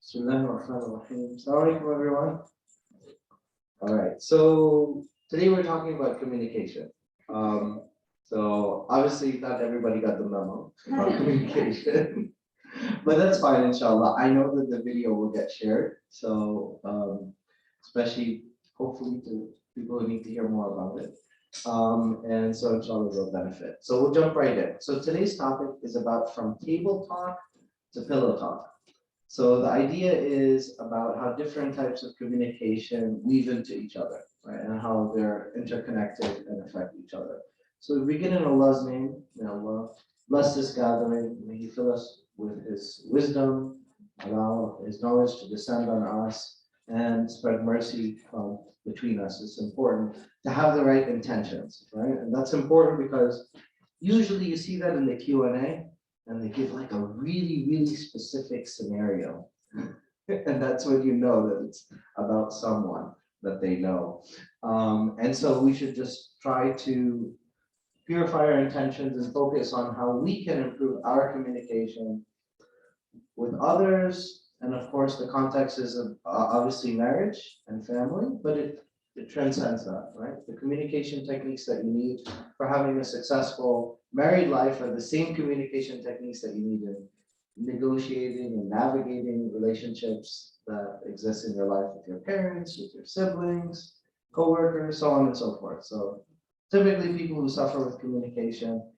Bismillahirrahmanirrahim. Assalamu alaikum, everyone. All right, so today we're talking about communication. So obviously not everybody got the memo about communication, but that's fine, inshallah. I know that the video will get shared, so especially hopefully to people who need to hear more about it. And so inshallah they'll benefit. So we'll jump right in. So today's topic is about from table talk to pillow talk. So the idea is about how different types of communication weave into each other, right? And how they're interconnected and affect each other. So we begin in Allah's name. May Allah bless this gathering. May He fill us with His wisdom, allow His knowledge to descend on us, and spread mercy between us. It's important to have the right intentions, right? And that's important because usually you see that in the Q&A, and they give like a really, really specific scenario. And that's when you know that it's about someone that they know. And so we should just try to purify our intentions and focus on how we can improve our communication with others. And of course, the context is obviously marriage and family, but it transcends that, right? The communication techniques that you need for having a successful married life are the same communication techniques that you need in negotiating and navigating relationships that exist in your life with your parents, with your siblings, co-workers, so on and so forth. So typically people who suffer with communication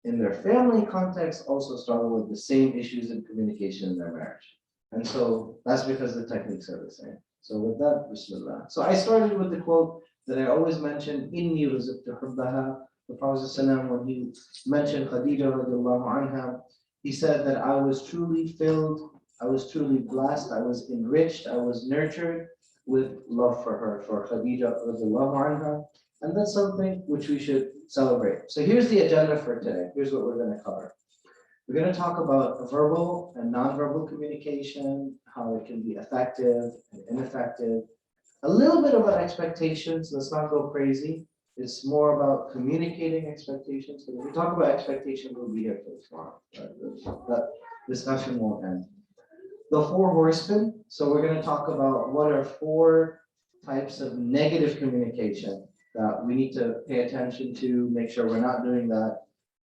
in their family context also struggle with the same issues in communication in their marriage. And so that's because the techniques are the same. So with that, Bismillah. So I started with the quote that I always mention, Inni rizqtu hubbaha. The Prophet ﷺ, when he mentioned Khadija radiallahu anha, he said that I was truly filled, I was truly blessed, I was enriched, I was nurtured with love for her, for Khadija radiallahu anha. And that's something which we should celebrate. So here's the agenda for today. Here's what we're going to cover. We're going to talk about verbal and nonverbal communication, how it can be effective and ineffective. A little bit about expectations. Let's not go crazy. It's more about communicating expectations. So if we talk about expectations, we'll be here till tomorrow. Right? That discussion won't end. The 4 horsemen. So we're going to talk about what are 4 types of negative communication that we need to pay attention to, make sure we're not doing that.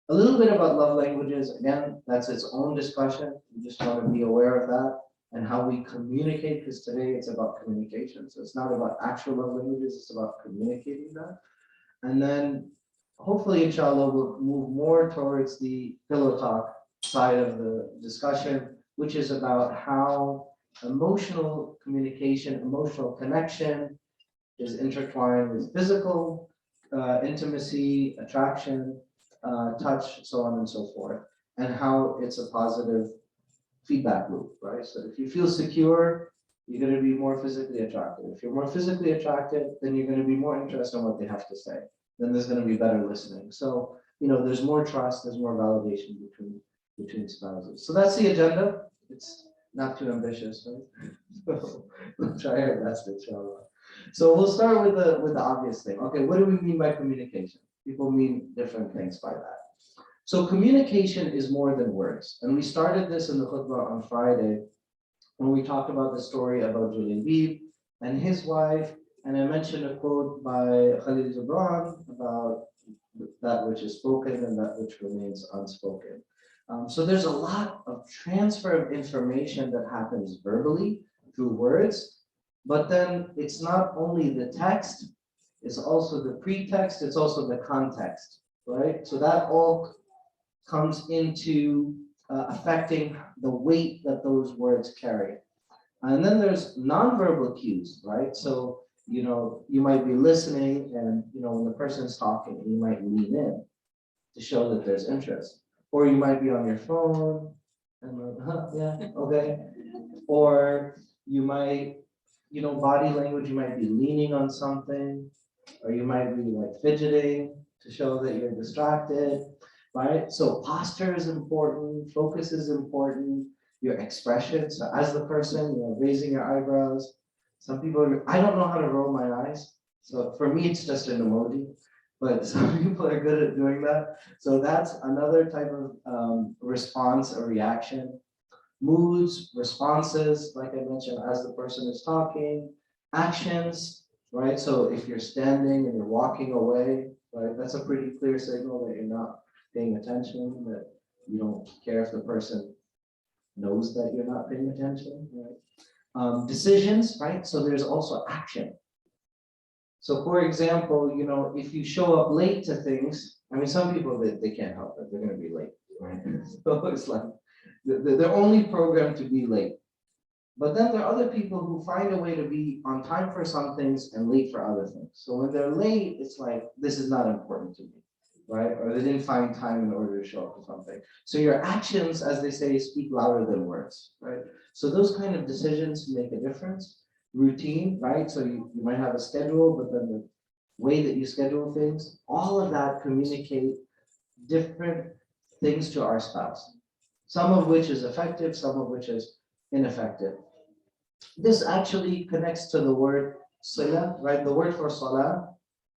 A little bit about love languages. Again, that's its own discussion. We just want to be aware of that and how we communicate, because today it's about communication. So it's not about actual love languages, it's about communicating that. And then hopefully, inshallah, we'll move more towards the pillow talk side of the discussion, which is about how emotional communication, emotional connection is intertwined with physical intimacy, attraction, touch, so on and so forth, and how it's a positive feedback loop, right? So if you feel secure, you're going to be more physically attracted. If you're more physically attracted, then you're going to be more interested in what they have to say. Then there's going to be better listening. So, you know, there's more trust, there's more validation between spouses. So that's the agenda. It's not too ambitious, right? So we'll try our best, inshallah. So we'll start with the obvious thing. Okay, what do we mean by communication? People mean different things by that. So communication is more than words. And we started this in the khutbah on Friday when we talked about the story about Julayb and his wife. And I mentioned a quote by Khalil Gibran about that which is spoken and that which remains unspoken. So there's a lot of transfer of information that happens verbally through words, but then it's not only the text, it's also the pretext, it's also the context, right? So that all comes into affecting the weight that those words carry. And then there's nonverbal cues, right? So, you know, you might be listening and, you know, when the person's talking, you might lean in to show that there's interest. Or you might be on your phone and like, yeah, okay. Or you might, you know, body language, you might be leaning on something, or you might be like fidgeting to show that you're distracted, right? So posture is important, focus is important, your expression. So as the person, you know, raising your eyebrows. Some people, I don't know how to roll my eyes. So for me, it's just an emoji, but some people are good at doing that. So that's another type of response or reaction. moods, responses, like I mentioned, as the person is talking, actions, right? So if you're standing and you're walking away, right, that's a pretty clear signal that you're not paying attention, that you don't care if the person knows that you're not paying attention, right? Decisions, right? So there's also action. So for example, if you show up late to things, I mean, some people, they can't help it, they're gonna be late, right? So it's like, they're only programmed to be late. But then there are other people who find a way to be on time for some things and late for other things. So when they're late, it's like, this is not important to me, right? Or they didn't find time in order to show up for something. So your actions, as they say, speak louder than words, right? So those kind of decisions make a difference. Routine, right? So you might have a schedule, but then the way that you schedule things, all of that communicate different things to our spouse. Some of which is effective, some of which is ineffective. This actually connects to the word salah, right? The word for salah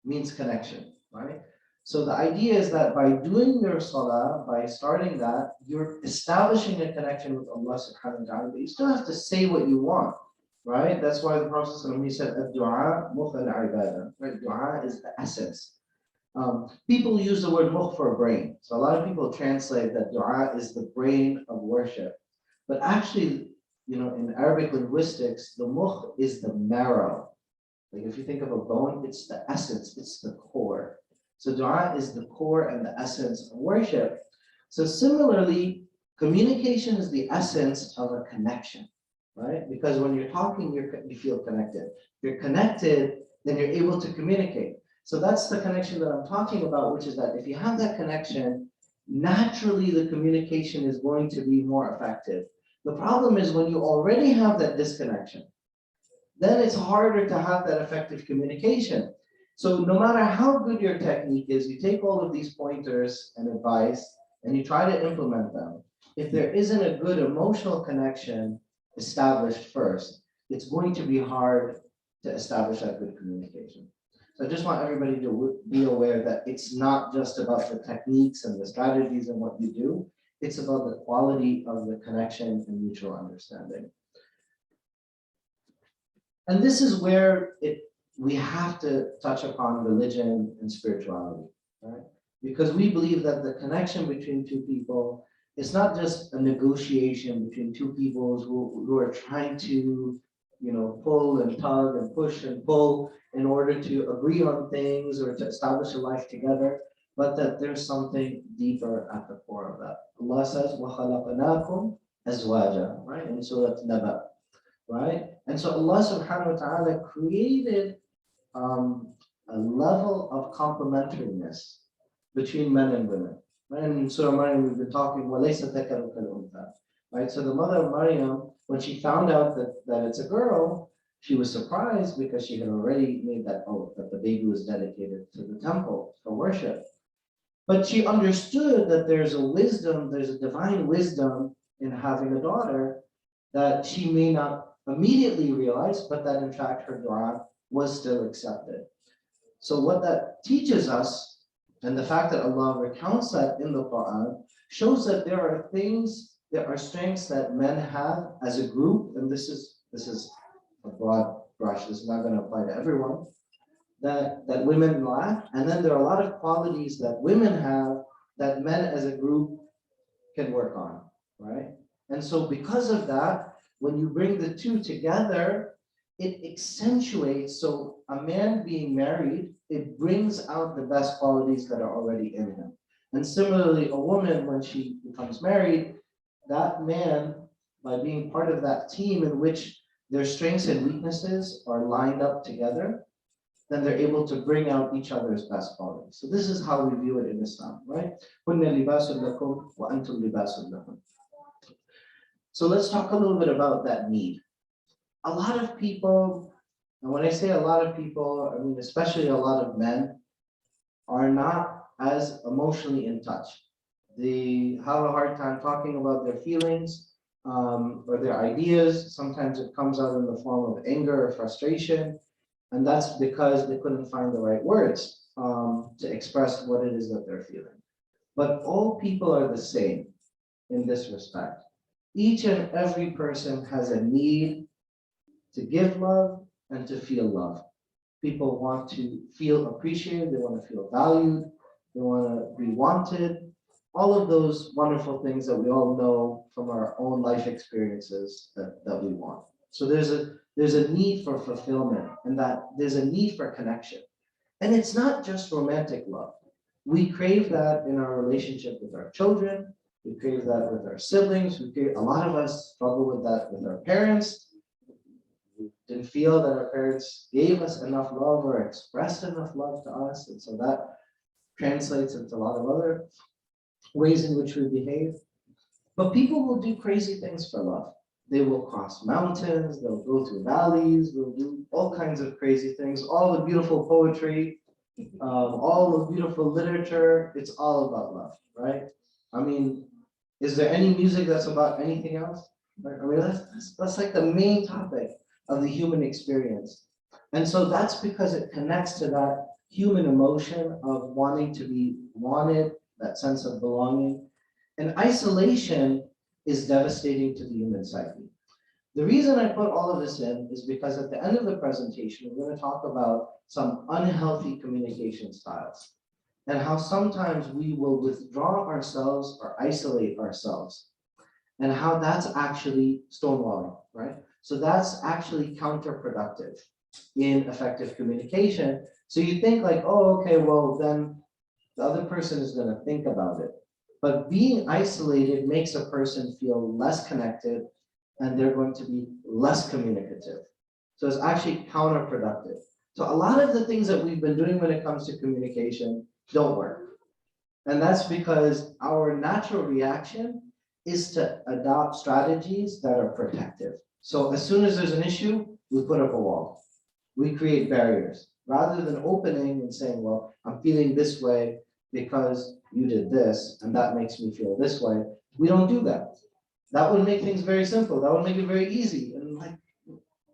means connection, right? So the idea is that by doing your salah, by starting that, you're establishing a connection with Allah subhanahu wa ta'ala, but you still have to say what you want, right? That's why the Prophet he said, "Ad-du'a mukh al-ibadah," right? Dua is the essence. People use the word mukh for brain. So a lot of people translate that dua is the brain of worship. But actually, in Arabic linguistics, the mukh is the marrow. Like if you think of a bone, it's the essence, it's the core. So dua is the core and the essence of worship. So similarly, communication is the essence of a connection, right? Because when you're talking, you feel connected. If you're connected, then you're able to communicate. So that's the connection that I'm talking about, which is that if you have that connection, naturally the communication is going to be more effective. The problem is when you already have that disconnection, then it's harder to have that effective communication. So no matter how good your technique is, you take all of these pointers and advice and you try to implement them. If there isn't a good emotional connection established first, it's going to be hard to establish that good communication. So I just want everybody to be aware that it's not just about the techniques and the strategies and what you do, it's about the quality of the connection and mutual understanding. And this is where we have to touch upon religion and spirituality, right? Because we believe that the connection between two people is not just a negotiation between two people who are trying to, pull and tug and push and pull in order to agree on things or to establish a life together, but that there's something deeper at the core of that. Allah says, وَخَلَقْنَاكُمْ أَزْوَاجًا, right? In Surah Naba, right? And so Allah subhanahu wa ta'ala created a level of complementariness between men and women. Right? And in Surah Maryam, we've been talking, وَلَيْسَ ذَكَرُ كَالْأُنْثَى, right? So the mother of Maryam, when she found out that it's a girl, she was surprised because she had already made that oath that the baby was dedicated to the temple for worship. But she understood that there's a divine wisdom in having a daughter that she may not immediately realize, but that in fact her dua was still accepted. So what that teaches us, and the fact that Allah recounts that in the Quran, shows that there are strengths that men have as a group, and this is a broad brush, this is not going to apply to everyone, that women lack, and then there are a lot of qualities that women have that men as a group can work on, right? And so because of that, when you bring the two together, it accentuates, so a man being married, it brings out the best qualities that are already in him. And similarly, a woman, when she becomes married, that man, by being part of that team in which their strengths and weaknesses are lined up together, then they're able to bring out each other's best qualities. So this is how we view it in Islam, right? So let's talk a little bit about that need. A lot of people, and when I say a lot of people, I mean especially a lot of men, are not as emotionally in touch. They have a hard time talking about their feelings or their ideas. Sometimes it comes out in the form of anger or frustration, and that's because they couldn't find the right words to express what it is that they're feeling. But all people are the same in this respect. Each and every person has a need to give love and to feel love. People want to feel appreciated, they want to feel valued, they want to be wanted. All of those wonderful things that we all know from our own life experiences that we want. So there's a need for fulfillment, and that there's a need for connection. And it's not just romantic love. We crave that in our relationship with our children. We crave that with our siblings. A lot of us struggle with that with our parents. We didn't feel that our parents gave us enough love or expressed enough love to us. And so that translates into a lot of other ways in which we behave. But people will do crazy things for love. They will cross mountains, they'll go through valleys, they'll do all kinds of crazy things, all the beautiful poetry, all the beautiful literature, it's all about love, right? I mean, is there any music that's about anything else? I mean, that's like the main topic of the human experience. And so that's because it connects to that human emotion of wanting to be wanted, that sense of belonging. And isolation is devastating to the human psyche. The reason I put all of this in is because at the end of the presentation, we're going to talk about some unhealthy communication styles and how sometimes we will withdraw ourselves or isolate ourselves, and how that's actually stonewalling, right? So that's actually counterproductive in effective communication. So you think like, oh, okay, well, then the other person is going to think about it. But being isolated makes a person feel less connected, and they're going to be less communicative. So it's actually counterproductive. So a lot of the things that we've been doing when it comes to communication don't work. And that's because our natural reaction is to adopt strategies that are protective. So as soon as there's an issue, we put up a wall. We create barriers rather than opening and saying, well, I'm feeling this way because you did this, and that makes me feel this way. We don't do that. That would make things very simple. That would make it very easy. And like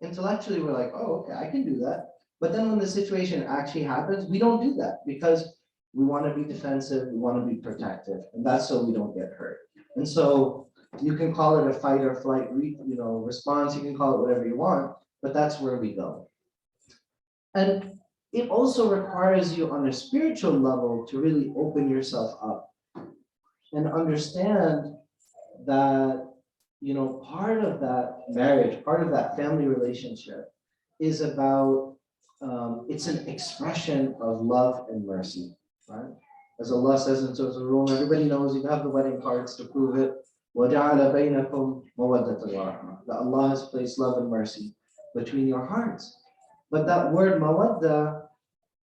intellectually, we're like, oh, okay, I can do that. But then when the situation actually happens, we don't do that because we want to be defensive, we want to be protective, and that's so we don't get hurt. And so you can call it a fight or flight, response. You can call it whatever you want, but that's where we go. And it also requires you on a spiritual level to really open yourself up and understand that, part of that marriage, part of that family relationship is about, it's an expression of love and mercy, right? As Allah says in Surah Al-Rum, everybody knows you have the wedding cards to prove it. وَجَعَلَ بَيْنَكُمْ مَوَدَّةً وَرَحْمَةً. That Allah has placed love and mercy between your hearts. But that word mawadda,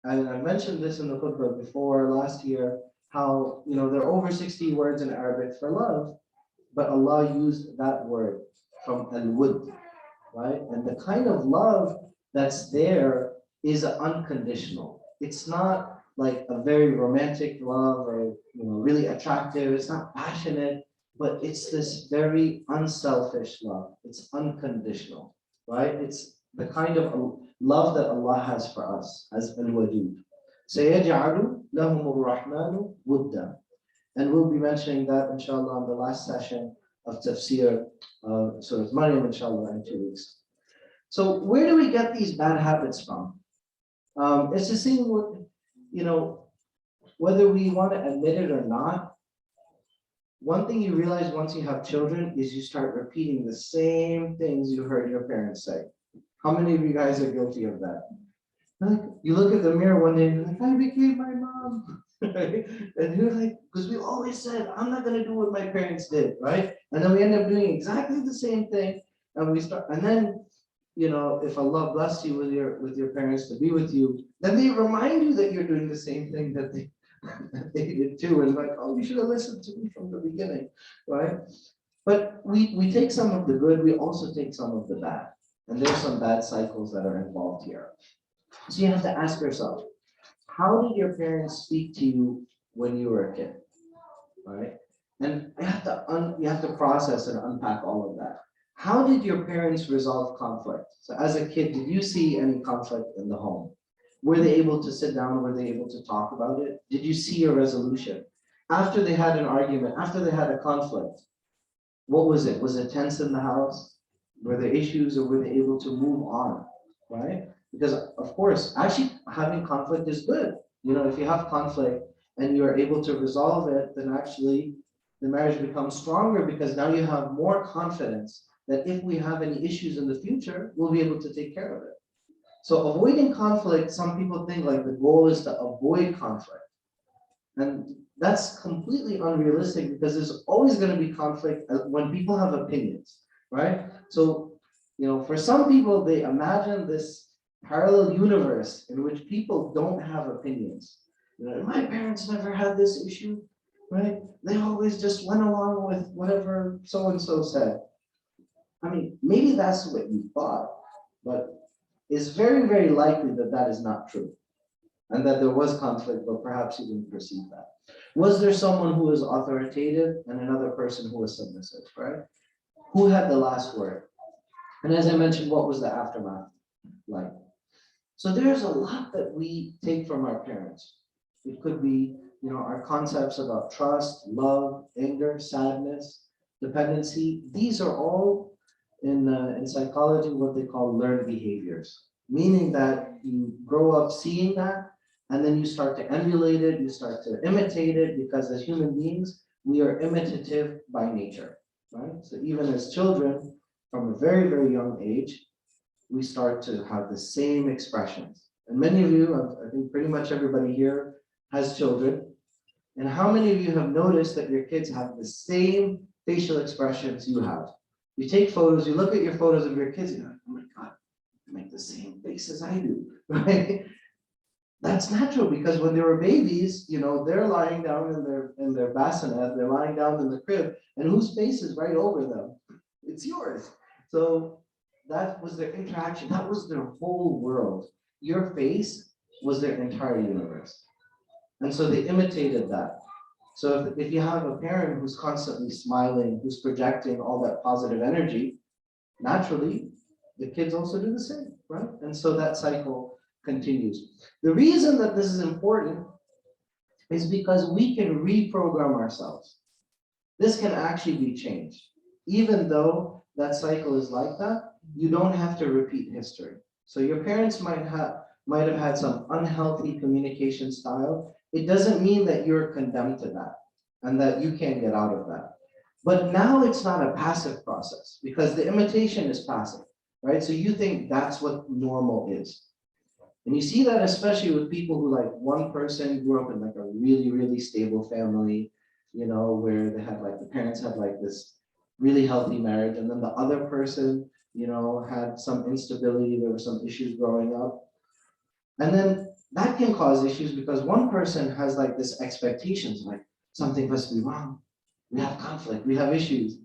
and I mentioned this in the khutbah before last year, how, there are over 60 words in Arabic for love, but Allah used that word from al-wud, right? And the kind of love that's there is unconditional. It's not like a very romantic love or really attractive. It's not passionate, but it's this very unselfish love. It's unconditional, right? It's the kind of love that Allah has for us as al-wadud. سَيَجْعَلُ لَهُمُ الرَّحْمَنُ وُدًّا. And we'll be mentioning that, inshallah, in the last session of tafsir, Surah Maryam, inshallah, in 2 weeks. So where do we get these bad habits from? It's the same with, whether we want to admit it or not. One thing you realize once you have children is you start repeating the same things you heard your parents say. How many of you guys are guilty of that? Like, you look at the mirror one day and you're like, I became my mom. Right? And you're like, because we always said, I'm not going to do what my parents did, right? And then we end up doing exactly the same thing. And then, if Allah bless you with your parents to be with you, then they remind you that you're doing the same thing that they did too. And like, oh, you should have listened to me from the beginning, right? But we take some of the good, we also take some of the bad. And there's some bad cycles that are involved here. So you have to ask yourself, how did your parents speak to you when you were a kid, right? And you have to process and unpack all of that. How did your parents resolve conflict? So as a kid, did you see any conflict in the home? Were they able to sit down? Were they able to talk about it? Did you see a resolution? After they had an argument, after they had a conflict, What was it? Was it tense in the house? Were there issues or were they able to move on, right? Because of course, actually having conflict is good. If you have conflict and you're able to resolve it, then actually the marriage becomes stronger because now you have more confidence that if we have any issues in the future, we'll be able to take care of it. So avoiding conflict, some people think like the goal is to avoid conflict. And that's completely unrealistic because there's always going to be conflict when people have opinions, right? So, for some people, they imagine this parallel universe in which people don't have opinions. My parents never had this issue, right? They always just went along with whatever so and so said. I mean, maybe that's what you thought, but it's very, very likely that that is not true and that there was conflict, but perhaps you didn't perceive that. Was there someone who was authoritative and another person who was submissive, right? Who had the last word? And as I mentioned, what was the aftermath like? So there's a lot that we take from our parents. It could be, our concepts about trust, love, anger, sadness, dependency. These are all in psychology what they call learned behaviors, meaning that you grow up seeing that, and then you start to emulate it, you start to imitate it, because as human beings, we are imitative by nature, right? So even as children, from a very, very young age, we start to have the same expressions. And many of you, I think pretty much everybody here has children. And how many of you have noticed that your kids have the same facial expressions you have? You take photos, you look at your photos of your kids, and you're like, oh my God, they make the same face as I do, right? That's natural because when they were babies, they're lying down in their bassinet, they're lying down in the crib, and whose face is right over them? It's yours. So that was their interaction. That was their whole world. Your face was their entire universe. And so they imitated that. So if you have a parent who's constantly smiling, who's projecting all that positive energy, naturally, the kids also do the same, right? And so that cycle continues. The reason that this is important is because we can reprogram ourselves. This can actually be changed. Even though that cycle is like that, you don't have to repeat history. So your parents might have had some unhealthy communication style. It doesn't mean that you're condemned to that and that you can't get out of that. But now it's not a passive process because the imitation is passive, right? So you think that's what normal is. And you see that especially with people who, like, one person grew up in like a really, really stable family, where they had like the parents had like this really healthy marriage, and then the other person, had some instability, there were some issues growing up. And then that can cause issues because one person has like this expectations, like something must be wrong. We have conflict, we have issues.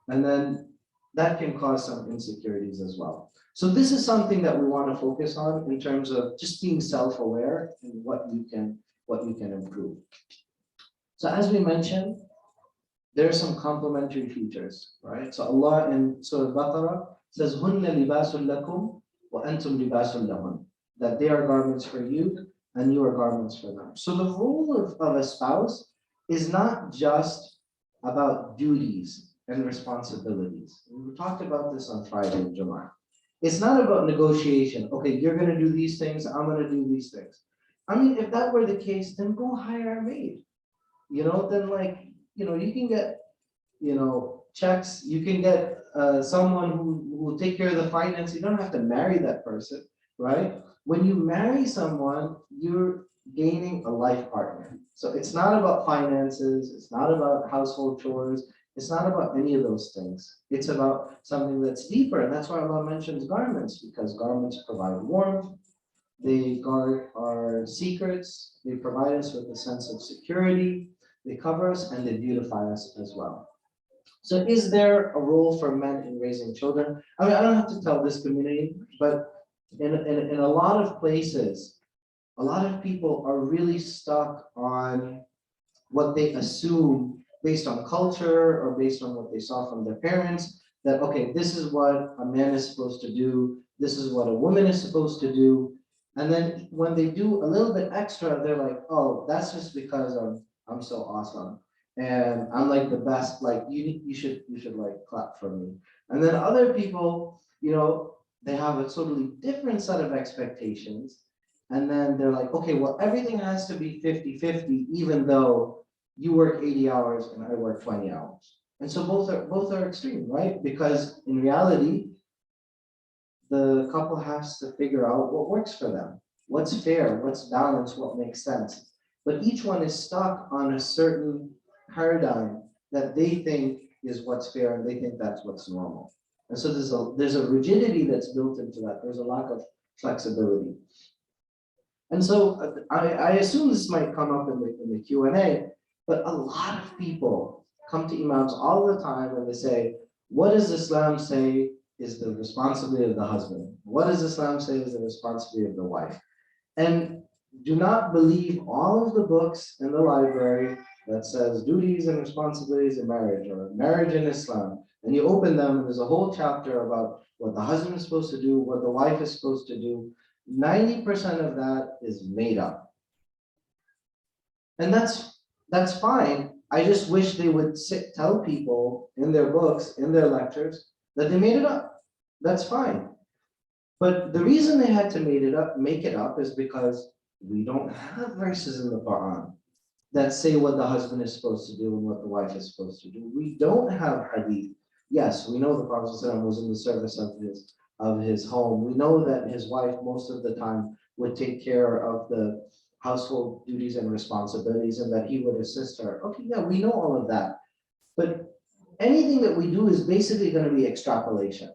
And then that can cause some insecurities as well. So this is something that we want to focus on in terms of just being self-aware and what you can improve. So as we mentioned, there are some complementary features, right? So Allah in Surah Al-Baqarah says, "Hunna libasul lakum wa antum libasul lahun," that they are garments for you and you are garments for them. So the role of a spouse is not just about duties and responsibilities. We talked about this on Friday in Jummah. It's not about negotiation. Okay, you're going to do these things, I'm going to do these things. I mean, if that were the case, then go hire a maid. Then you can get, checks, you can get someone who will take care of the finance. You don't have to marry that person, right? When you marry someone, you're gaining a life partner. So it's not about finances, it's not about household chores, it's not about any of those things. It's about something that's deeper. And that's why Allah mentions garments, because garments provide warmth, they guard our secrets, they provide us with a sense of security, they cover us, and they beautify us as well. So is there a role for men in raising children? I mean, I don't have to tell this community, but in a lot of places, a lot of people are really stuck on what they assume based on culture or based on what they saw from their parents, that, okay, this is what a man is supposed to do, this is what a woman is supposed to do. And then when they do a little bit extra, they're like, oh, that's just because I'm so awesome. and I'm like the best, like you should like clap for me. And then other people, they have a totally different set of expectations. And then they're like, okay, well, everything has to be 50-50, even though you work 80 hours and I work 20 hours. And so both are extreme, right? Because in reality, the couple has to figure out what works for them, what's fair, what's balanced, what makes sense. But each one is stuck on a certain paradigm that they think is what's fair and they think that's what's normal. And so there's a rigidity that's built into that. There's a lack of flexibility. And so I assume this might come up in the Q&A, but a lot of people come to imams all the time and they say, what does Islam say is the responsibility of the husband? What does Islam say is the responsibility of the wife? And do not believe all of the books in the library that says duties and responsibilities in marriage or marriage in Islam. And you open them and there's a whole chapter about what the husband is supposed to do, what the wife is supposed to do. 90% of that is made up. And that's fine. I just wish they would tell people in their books, in their lectures, that they made it up. That's fine. But the reason they had to make it up is because we don't have verses in the Quran that say what the husband is supposed to do and what the wife is supposed to do. We don't have hadith. Yes, we know the Prophet ﷺ was in the service of his home. We know that his wife most of the time would take care of the household duties and responsibilities and that he would assist her. Okay, yeah, we know all of that. But anything that we do is basically going to be extrapolation.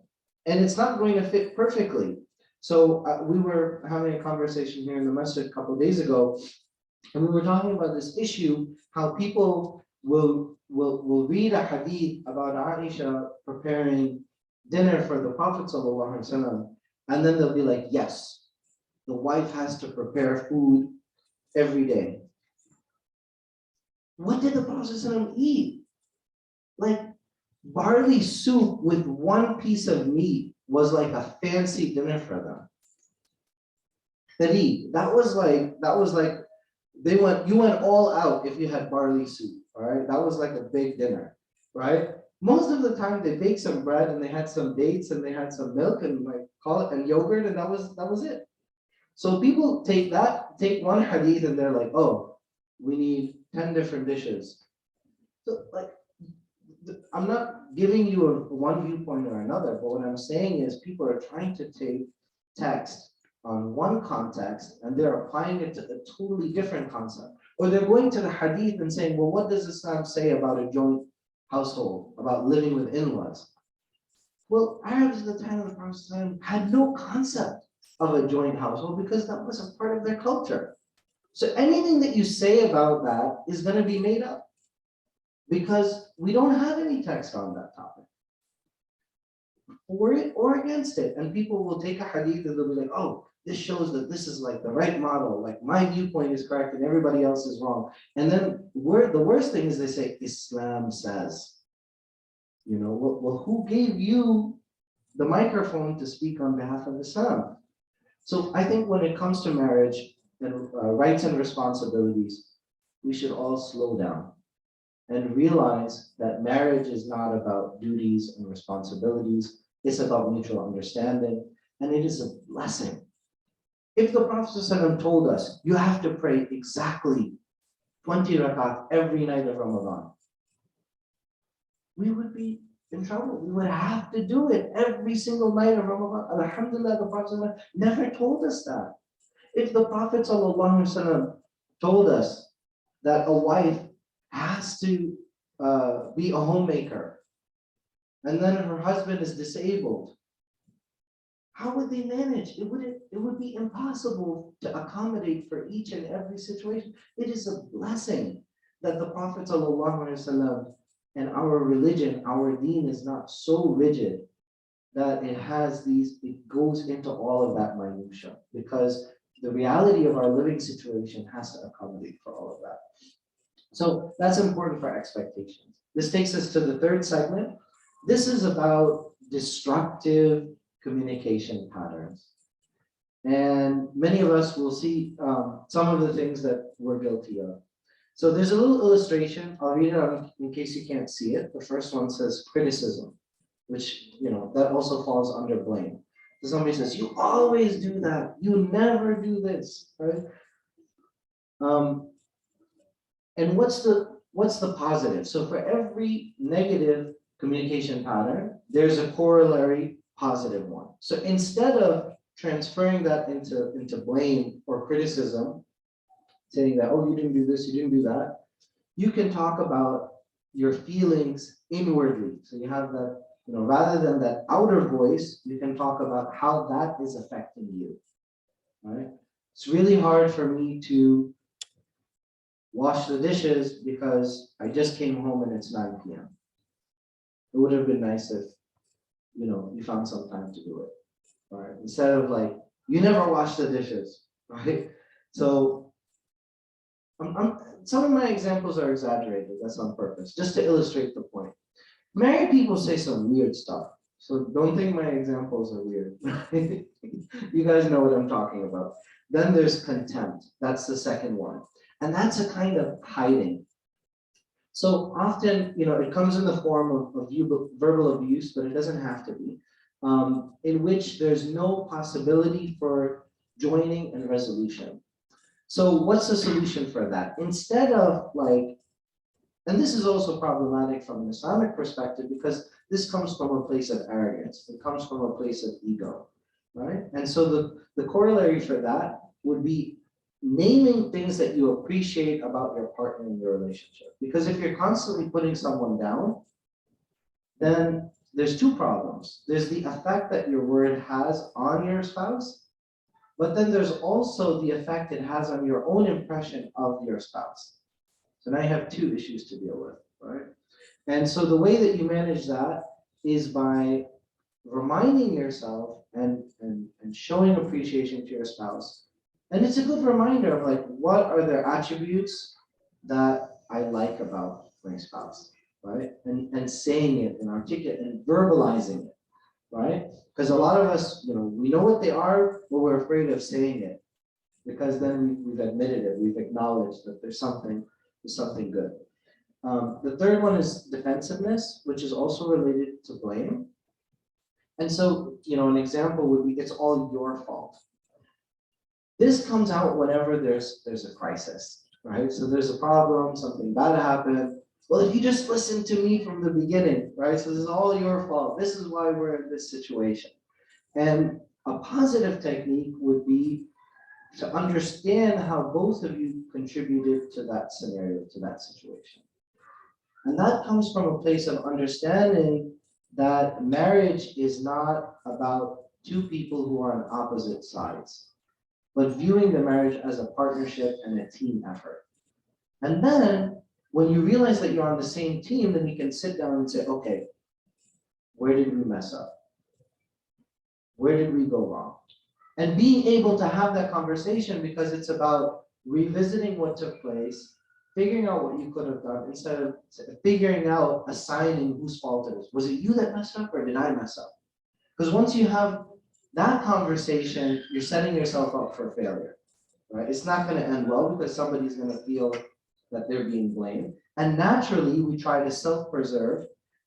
And it's not going to fit perfectly. So we were having a conversation here in the masjid a couple of days ago, and we were talking about this issue, how people will read a hadith about Aisha preparing dinner for the Prophet ﷺ, and then they'll be like, yes, the wife has to prepare food every day. What did the Prophet ﷺ eat? Like, barley soup with one piece of meat was like a fancy dinner for them. That was like you went all out if you had barley soup. All right, that was like a big dinner, right? Most of the time they baked some bread and they had some dates and they had some milk and and yogurt, and that was it. So people take one hadith and they're like, oh, we need 10 different dishes. So like, I'm not giving you one viewpoint or another, but what I'm saying is people are trying to take text on one context and they're applying it to a totally different concept. Or they're going to the hadith and saying, well, what does Islam say about a joint household, about living with in-laws? Well, Arabs at the time of the Prophet had no concept of a joint household because that wasn't part of their culture. So anything that you say about that is going to be made up, because we don't have any text on that topic, for it or against it. And people will take a hadith and they'll be like, oh, this shows that this is like the right model, like my viewpoint is correct and everybody else is wrong. And then the worst thing is they say, Islam says, well, who gave you the microphone to speak on behalf of Islam? So I think when it comes to marriage and rights and responsibilities, we should all slow down and realize that marriage is not about duties and responsibilities. It's about mutual understanding, and it is a blessing. If the Prophet ﷺ told us, you have to pray exactly 20 rakat every night of Ramadan, we would be in trouble. We would have to do it every single night of Ramadan. Alhamdulillah, the Prophet ﷺ never told us that. If the Prophet ﷺ told us that a wife has to be a homemaker, and then her husband is disabled, how would they manage? It would be impossible to accommodate for each and every situation. It is a blessing that the Prophet ﷺ and our religion, our deen is not so rigid that it goes into all of that minutia, because the reality of our living situation has to accommodate for all of that. So that's important for expectations. This takes us to the third segment. This is about destructive communication patterns. And many of us will see some of the things that we're guilty of. So there's a little illustration. I'll read it out in case you can't see it. The first one says criticism, which, that also falls under blame. So somebody says, you always do that. You never do this, right? And what's the positive? So for every negative communication pattern, there's a corollary positive one. So instead of transferring that into blame or criticism, saying that, oh, you didn't do this, you didn't do that, you can talk about your feelings inwardly. So you have that, rather than that outer voice, you can talk about how that is affecting you, right? It's really hard for me to wash the dishes because I just came home and it's 9 p.m. It would have been nice if, you found some time to do it, right? Instead of like, you never wash the dishes, right? So some of my examples are exaggerated, that's on purpose, just to illustrate the point. Married people say some weird stuff, so don't think my examples are weird. You guys know what I'm talking about. Then there's contempt, that's the second one. And that's a kind of hiding. So often, it comes in the form of verbal abuse, but it doesn't have to be, in which there's no possibility for joining and resolution. So what's the solution for that? Instead of and this is also problematic from an Islamic perspective because this comes from a place of arrogance. It comes from a place of ego, right? And so the corollary for that would be naming things that you appreciate about your partner in your relationship. Because if you're constantly putting someone down, then there's two problems. There's the effect that your word has on your spouse, but then there's also the effect it has on your own impression of your spouse. So now you have two issues to deal with, right? And so the way that you manage that is by reminding yourself and showing appreciation to your spouse. And it's a good reminder of what are their attributes that I like about my spouse, right? And saying it and articulating and verbalizing it, right? Because a lot of us, we know what they are, but we're afraid of saying it because then we've admitted it, we've acknowledged that there's something good. The third one is defensiveness, which is also related to blame. And so, an example would be, it's all your fault. This comes out whenever there's a crisis, right? So there's a problem, something bad happened. Well, if you just listened to me from the beginning, right? So this is all your fault. This is why we're in this situation. And a positive technique would be to understand how both of you contributed to that scenario, to that situation. And that comes from a place of understanding that marriage is not about two people who are on opposite sides, but viewing the marriage as a partnership and a team effort. And then when you realize that you're on the same team, then you can sit down and say, okay, where did we mess up? Where did we go wrong? And being able to have that conversation, because it's about revisiting what took place, figuring out what you could have done instead of figuring out, assigning whose fault it is. Was it you that messed up or did I mess up? Because once you have that conversation, you're setting yourself up for failure, right? It's not going to end well because somebody's going to feel that they're being blamed. And naturally, we try to self-preserve.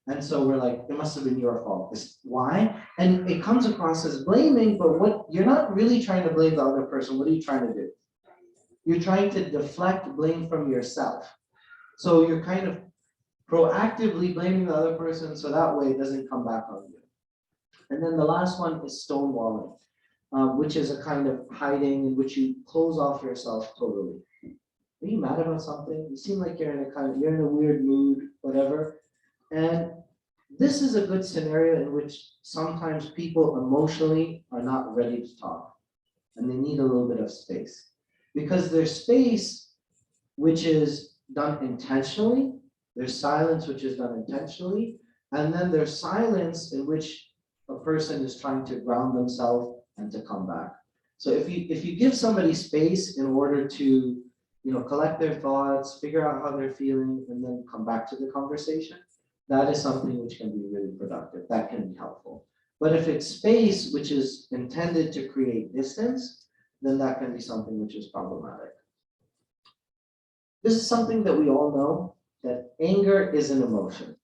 And so we're like, it must have been your fault. Why? And it comes across as blaming, but what you're not really trying to blame the other person. What are you trying to do? You're trying to deflect blame from yourself. So you're kind of proactively blaming the other person so that way it doesn't come back on you. And then the last one is stonewalling, which is a kind of hiding in which you close off yourself totally. Are you mad about something? You seem like you're in a weird mood, whatever. And this is a good scenario in which sometimes people emotionally are not ready to talk and they need a little bit of space. Because there's space which is done intentionally, there's silence which is done intentionally, and then there's silence in which a person is trying to ground themselves and to come back. So if you give somebody space in order to collect their thoughts, figure out how they're feeling, and then come back to the conversation, that is something which can be really productive. That can be helpful. But if it's space which is intended to create distance, then that can be something which is problematic. This is something that we all know, that anger is an emotion,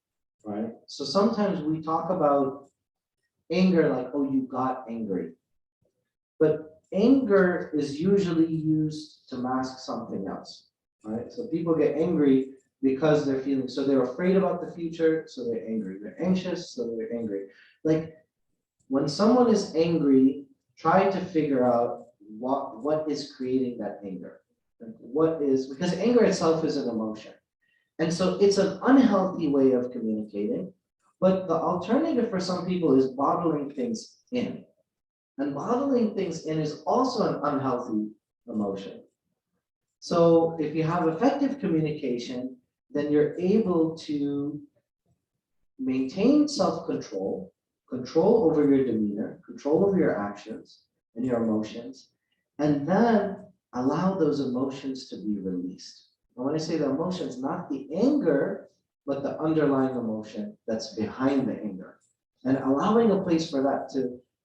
right? So sometimes we talk about anger like, oh, you got angry. But anger is usually used to mask something else, right? So people get angry because they're feeling, so they're afraid about the future, so they're angry. They're anxious, so they're angry. Like when someone is angry, try to figure out what is creating that anger. Like what is, because anger itself is an emotion. And so it's an unhealthy way of communicating. But the alternative for some people is bottling things in. And bottling things in is also an unhealthy emotion. So if you have effective communication, then you're able to maintain self-control, control over your demeanor, control over your actions and your emotions, and then allow those emotions to be released. And when I say the emotions, not the anger, but the underlying emotion that's behind the anger. And allowing a place for that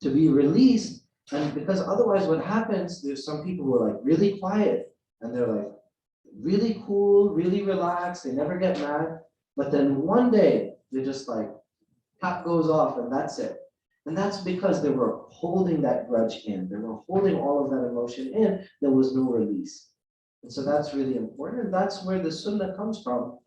to be released. And because otherwise what happens, there's some people who are like really quiet and they're like really cool, really relaxed, they never get mad. But then one day they just like tap goes off and that's it. And that's because they were holding that grudge in. They were holding all of that emotion in. There was no release. And so that's really important. And that's where the sunnah comes from.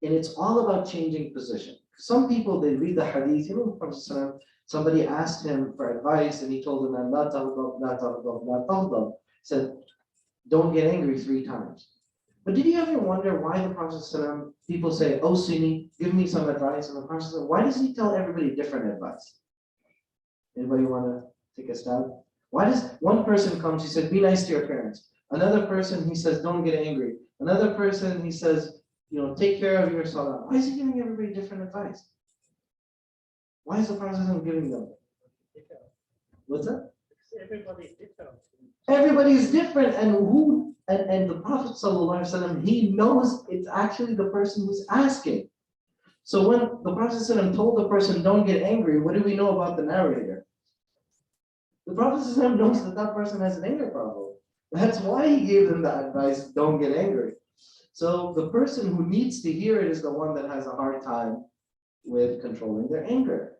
And it's all about changing position. Some people, they read the hadith, you know, Prophet, somebody asked him for advice and he told them, la taghdab, la taghdab, la taghdab. Said, don't get angry 3 times. But did you ever wonder why the Prophet, people say, oh Sunni, give me some advice? And the Prophet, why does he tell everybody different advice? Anybody want to take a stab? Why does one person comes, he says, be nice to your parents. Another person, he says, don't get angry. Another person, he says, you know, take care of your salah. Why is he giving everybody different advice? Why is the Prophet giving them? What's that? Everybody is different. Everybody is different, and the Prophet ﷺ, he knows it's actually the person who's asking. So when the Prophet ﷺ told the person, don't get angry, what do we know about the narrator? The Prophet ﷺ knows that that person has an anger problem. That's why he gave them the advice, don't get angry. So the person who needs to hear it is the one that has a hard time with controlling their anger.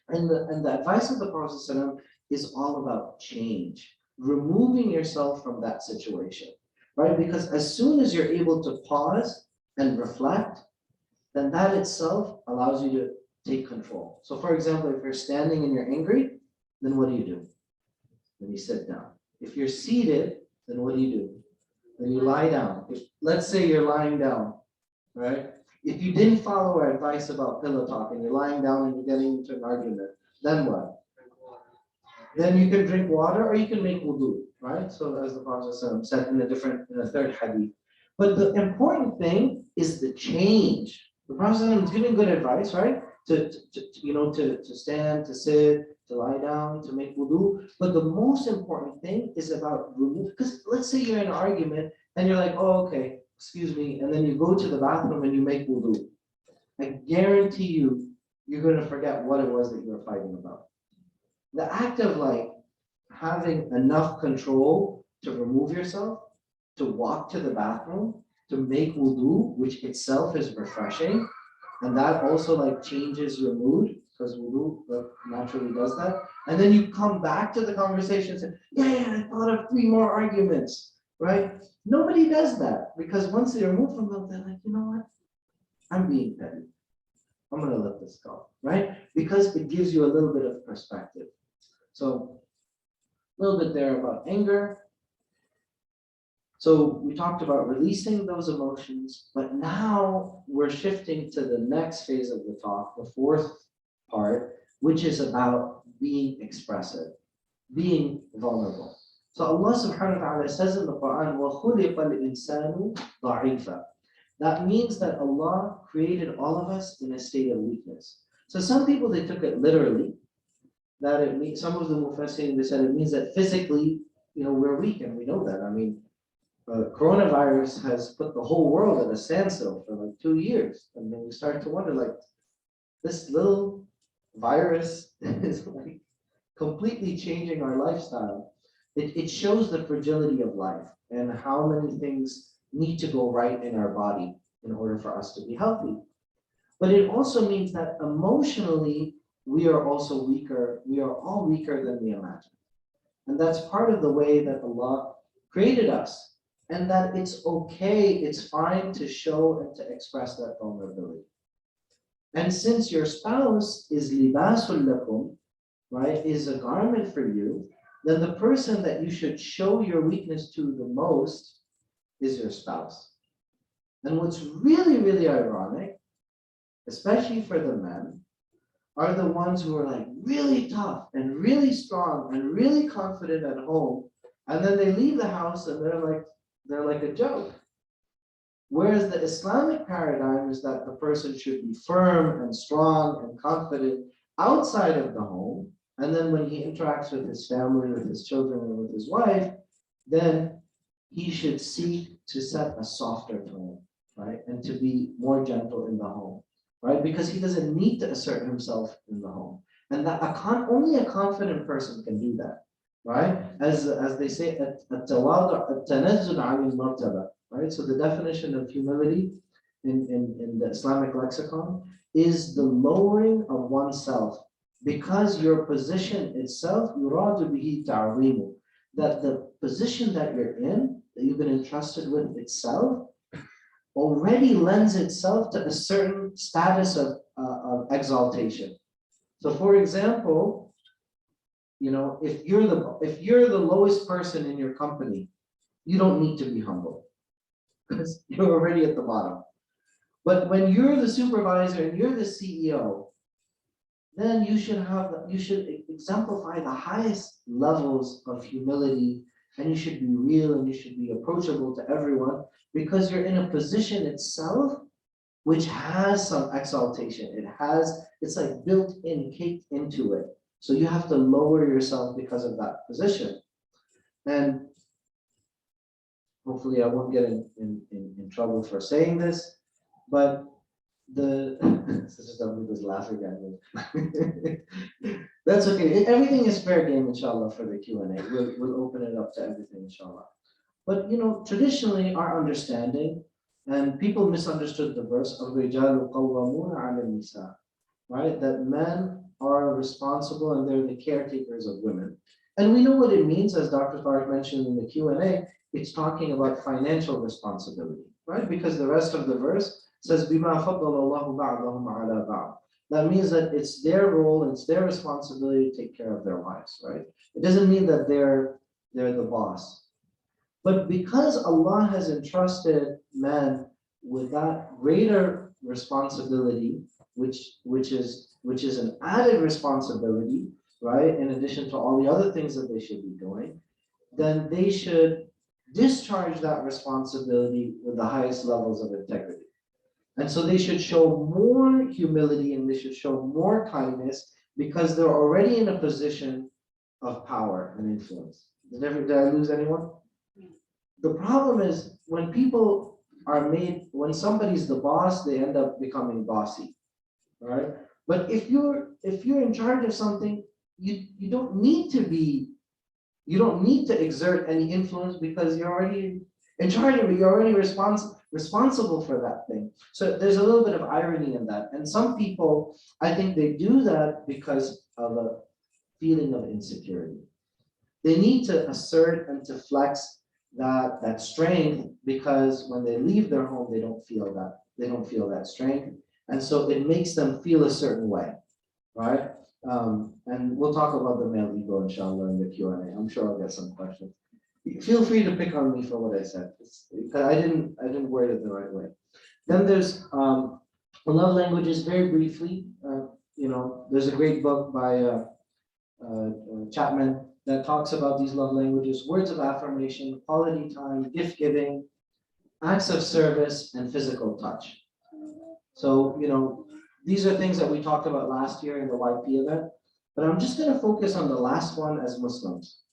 And the advice of the Prophet ﷺ is all about change, removing yourself from that situation, right? Because as soon as you're able to pause and reflect, then that itself allows you to take control. So for example, if you're standing and you're angry, then what do? Then you sit down. If you're seated, then what do? Then you lie down. Let's say you're lying down, right? If you didn't follow our advice about pillow talk and you're lying down and you're getting into an argument, then what? Then you can drink water or you can make wudu, right? So as the Prophet said in a third hadith. But the important thing is the change. The Prophet is giving good advice, right? To stand, to sit, to lie down, to make wudu. But the most important thing is about remove. Because let's say you're in an argument and you're like, oh, okay, excuse me, and then you go to the bathroom and you make wudu. I guarantee you, you're going to forget what it was that you were fighting about. The act of like having enough control to remove yourself, to walk to the bathroom, to make wudu, which itself is refreshing, and that also like changes your mood because wudu naturally does that. And then you come back to the conversation and say, yeah, I thought of 3 more arguments, right? Nobody does that because once they remove from them, they're like, you know what? I'm being petty. I'm gonna let this go, right? Because it gives you a little bit of perspective. So a little bit there about anger. So we talked about releasing those emotions, but now we're shifting to the next phase of the talk, the 4th part, which is about being expressive, being vulnerable. So Allah subhanahu wa ta'ala says in the Quran, وَخُلِقَ الْإِنسَانُ ضَعِيفًا. That means that Allah created all of us in a state of weakness. So some people, they took it literally, that it means, some of the Mufassirin, they said it means that physically, we're weak, and we know that. I mean, coronavirus has put the whole world at a standstill for like 2 years. And then we start to wonder, like, this little virus is like completely changing our lifestyle. It shows the fragility of life and how many things need to go right in our body in order for us to be healthy. But it also means that emotionally, we are also weaker. We are all weaker than we imagine. And that's part of the way that Allah created us. And that it's okay, it's fine to show and to express that vulnerability. And since your spouse is libasul lakum, right, is a garment for you, then the person that you should show your weakness to the most is your spouse. And what's really, really ironic, especially for the men, are the ones who are like really tough and really strong and really confident at home, and then they leave the house and they're like a joke. Whereas the Islamic paradigm is that the person should be firm and strong and confident outside of the home, and then when he interacts with his family, with his children, and with his wife, then he should seek to set a softer tone, right? And to be more gentle in the home, right? Because he doesn't need to assert himself in the home. And that only a confident person can do that, right? As they say, التنزل عن المرتبة, right? So the definition of humility in the Islamic lexicon is the lowering of oneself, because your position itself, yuradu bihi ta'zimu, that the position that you're in, that you've been entrusted with itself, already lends itself to a certain status of exaltation. So for example, you know, if you're the lowest person in your company, you don't need to be humble because you're already at the bottom. But when you're the supervisor and you're the CEO, then you should exemplify the highest levels of humility, and you should be real and you should be approachable to everyone, because you're in a position itself which has some exaltation. It's like built in, caked into it. So you have to lower yourself because of that position. And hopefully I won't get in trouble for saying this, but the Sister Dominique was laughing at me. That's okay. Everything is fair game, inshallah, for the Q&A. We'll open it up to everything, inshallah. But you know, traditionally our understanding, and people misunderstood the verse of الرِّجَالُ قَوَّامُونَ عَلَى النِّسَاءِ, right? That men are responsible and they're the caretakers of women. And we know what it means, as Dr. Tariq mentioned in the Q&A, it's talking about financial responsibility, right? Because the rest of the verse says, بِمَا فَضَّلَ اللَّهُ بَعْضَهُمْ عَلَى بَعْضٍ. That means that it's their role and it's their responsibility to take care of their wives, right? It doesn't mean that they're the boss. But because Allah has entrusted man with that greater responsibility, which is an added responsibility, right? In addition to all the other things that they should be doing, then they should discharge that responsibility with the highest levels of integrity. And so they should show more humility and they should show more kindness, because they're already in a position of power and influence. Did I lose anyone? The problem is when people when somebody's the boss, they end up becoming bossy, right? But if you're in charge of something, you don't need to exert any influence, because you're already in charge of it. You're already responsible for that thing. So there's a little bit of irony in that. And some people, I think they do that because of a feeling of insecurity. They need to assert and to flex that strength, because when they leave their home, they don't feel that strength. And so it makes them feel a certain way, right? And we'll talk about the male ego, inshallah, in the Q&A. I'm sure I'll get some questions. Feel free to pick on me for what I said, because I didn't word it the right way. Then there's love languages, very briefly. There's a great book by Chapman that talks about these love languages: words of affirmation, quality time, gift giving, acts of service, and physical touch. So, these are things that we talked about last year in the YP event, but I'm just going to focus on the last one as Muslims,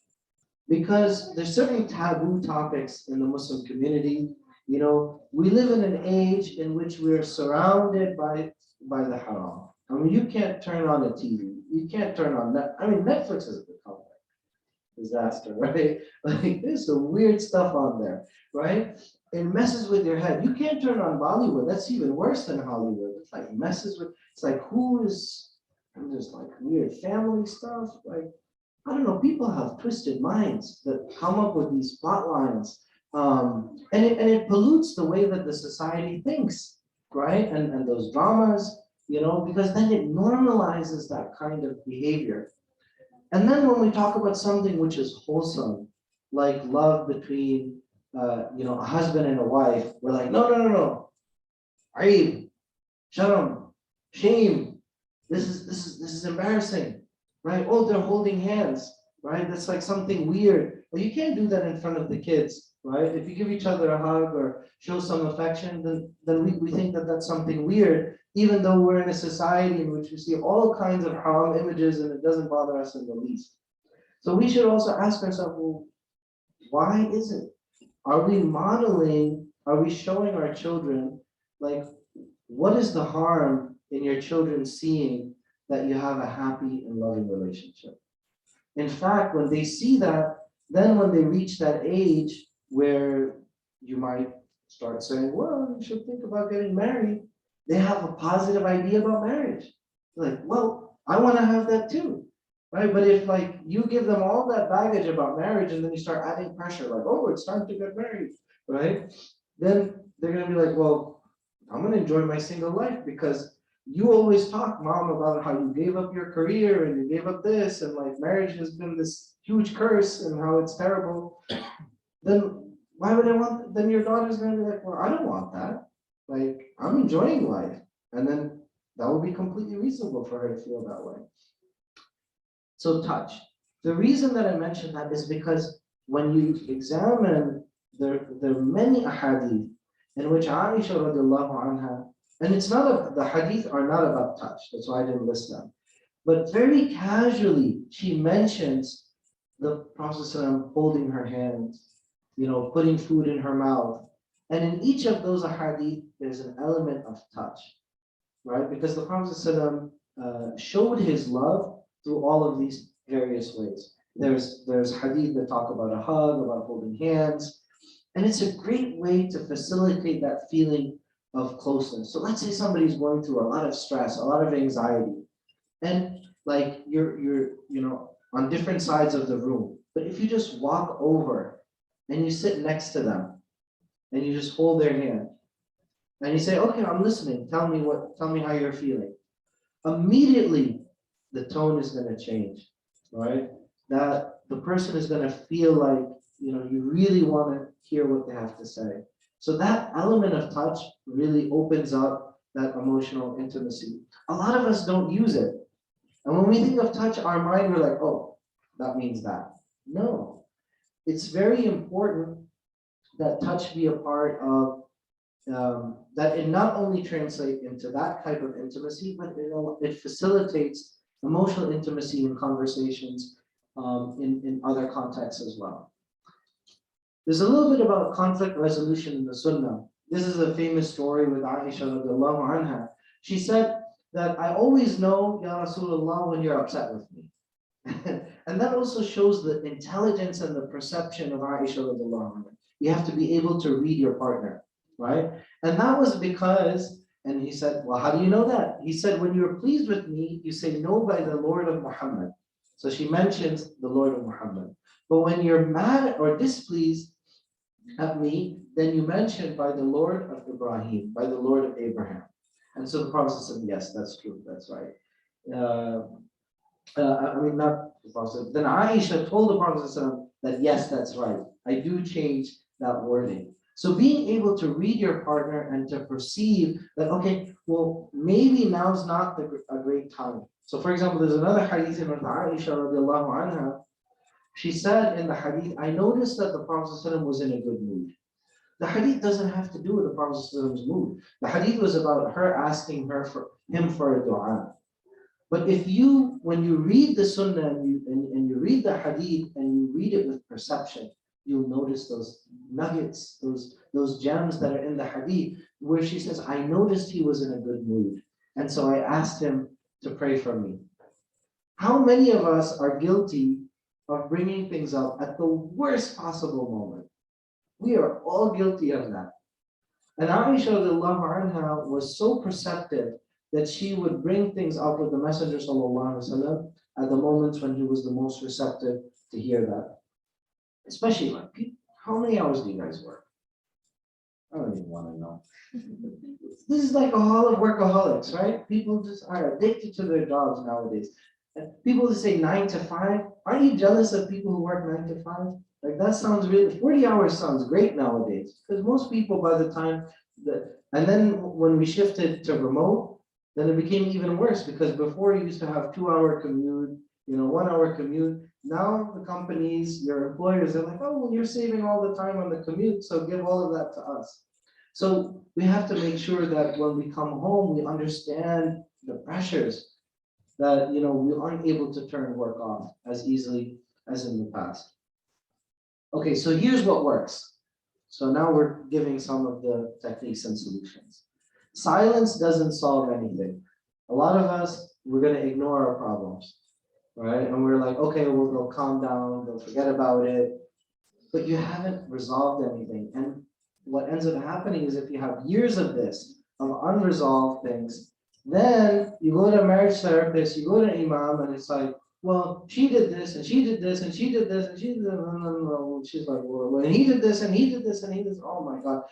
because there's certain taboo topics in the Muslim community. We live in an age in which we're surrounded by the haram. I mean, you can't turn on a TV. You can't turn on Netflix has become a disaster, right? Like, there's some weird stuff on there, right? it messes with your head. You can't turn on Bollywood. That's even worse than Hollywood. It's like messes with, it's like and there's like weird family stuff. Like, I don't know, people have twisted minds that come up with these plot lines. And it pollutes the way that the society thinks, right? And those dramas, because then it normalizes that kind of behavior. And then when we talk about something which is wholesome, like love between, a husband and a wife, we're like, no, no, no, no, Aib, sharam, shame. This is embarrassing, right? Oh, they're holding hands, right? That's like something weird. Well, you can't do that in front of the kids, right? If you give each other a hug or show some affection, then we think that that's something weird, even though we're in a society in which we see all kinds of haram images and it doesn't bother us in the least. So we should also ask ourselves, well, why is it? Are we modeling, are we showing our children, like, what is the harm in your children seeing that you have a happy and loving relationship? In fact, when they see that, then when they reach that age where you might start saying, well, you should think about getting married, they have a positive idea about marriage. Like, well, I want to have that too. Right? But if like you give them all that baggage about marriage and then you start adding pressure, like, oh, it's time to get married, right? Then they're gonna be like, well, I'm gonna enjoy my single life because you always talk, mom, about how you gave up your career and you gave up this, and like marriage has been this huge curse and how it's terrible. Then why would I want? Then your daughter's gonna be like, well, I don't want that. Like, I'm enjoying life, and then that would be completely reasonable for her to feel that way. So touch. The reason that I mentioned that is because when you examine there are many ahadith in which Aisha radiallahu anha, and it's not the hadith are not about touch, that's why I didn't list them. But very casually, she mentions the Prophet ﷺ holding her hand, putting food in her mouth. And in each of those ahadith, there's an element of touch, right? Because the Prophet ﷺ showed his love through all of these various ways. There's hadith that talk about a hug, about holding hands, and it's a great way to facilitate that feeling of closeness. So let's say somebody's going through a lot of stress, a lot of anxiety, and like you're on different sides of the room. But if you just walk over and you sit next to them and you just hold their hand and you say, okay, I'm listening. Tell me how you're feeling. Immediately the tone is going to change, right? That the person is going to feel like, you really want to hear what they have to say. So that element of touch really opens up that emotional intimacy. A lot of us don't use it. And when we think of touch, our mind, we're like, oh, that means that. No, it's very important that touch be a part of, that it not only translates into that type of intimacy, but it facilitates emotional intimacy in conversations in other contexts as well. There's a little bit about conflict resolution in the Sunnah. This is a famous story with Aisha radiallahu anha. She said that I always know, Ya Rasulullah, when you're upset with me. And that also shows the intelligence and the perception of Aisha radiallahu anha. You have to be able to read your partner, right? And that was because, and he said, well, how do you know that? He said, when you're pleased with me, you say no by the Lord of Muhammad. So she mentions the Lord of Muhammad. But when you're mad or displeased at me, then you mention by the Lord of Ibrahim, by the Lord of Abraham. And so the Prophet said, yes, that's true, that's right. Not the Prophet. Then Aisha told the Prophet that yes, that's right. I do change that wording. So being able to read your partner and to perceive that, okay, well, maybe now's not a great time. So for example, there's another hadith in Aisha radiallahu anha. She said in the hadith, I noticed that the Prophet was in a good mood. The hadith doesn't have to do with the Prophet's mood. The hadith was about her asking him for a dua. But when you read the Sunnah and you read the hadith and you read it with perception, you'll notice those nuggets, those gems that are in the hadith, where she says, I noticed he was in a good mood. And so I asked him to pray for me. How many of us are guilty of bringing things up at the worst possible moment? We are all guilty of that. And Aisha radiallahu anha was so perceptive that she would bring things up with the Messenger sallallahu alaihi wasallam at the moments when he was the most receptive to hear that. Especially like, how many hours do you guys work? I don't even want to know. This is like a hall of workaholics, right? People just are addicted to their jobs nowadays. And people just say 9 to 5. Are you jealous of people who work 9 to 5? Like that sounds really, 40 hours sounds great nowadays. Because most people by the time that, and then when we shifted to remote, then it became even worse because before you used to have 2-hour commute, 1-hour commute. Now the companies, your employers, they're like, oh, well, you're saving all the time on the commute, so give all of that to us. So we have to make sure that when we come home, we understand the pressures that we aren't able to turn work off as easily as in the past. Okay, so here's what works. So now we're giving some of the techniques and solutions. Silence doesn't solve anything. A lot of us, we're going to ignore our problems, right? And we're like, okay, well, they'll calm down, they'll forget about it, but you haven't resolved anything. And what ends up happening is if you have years of this, of unresolved things, then you go to a marriage therapist, you go to Imam, and it's like, well, she did this, and she did this, and she did this, and she did this. No. She's like, well, and he did this, and he did this, and he did this. Oh my God,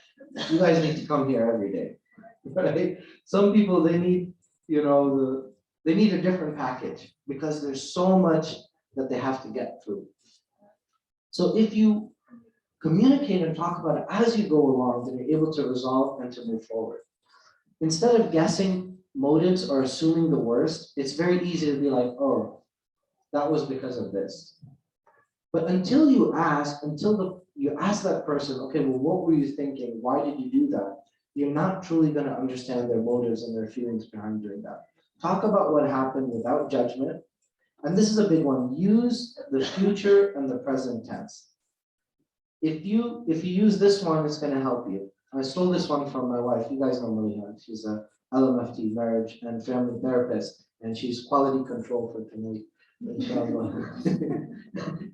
you guys need to come here every day, right? Some people, they need, they need a different package because there's so much that they have to get through. So if you communicate and talk about it as you go along, then you're able to resolve and to move forward. Instead of guessing motives or assuming the worst, it's very easy to be like, oh, that was because of this. But until you ask that person, okay, well, what were you thinking? Why did you do that? You're not truly going to understand their motives and their feelings behind doing that. Talk about what happened without judgment. And this is a big one. Use the future and the present tense. If you use this one, it's going to help you. I stole this one from my wife. You guys know Maliha. She's a LMFT, marriage and family therapist, and she's quality control for tonight.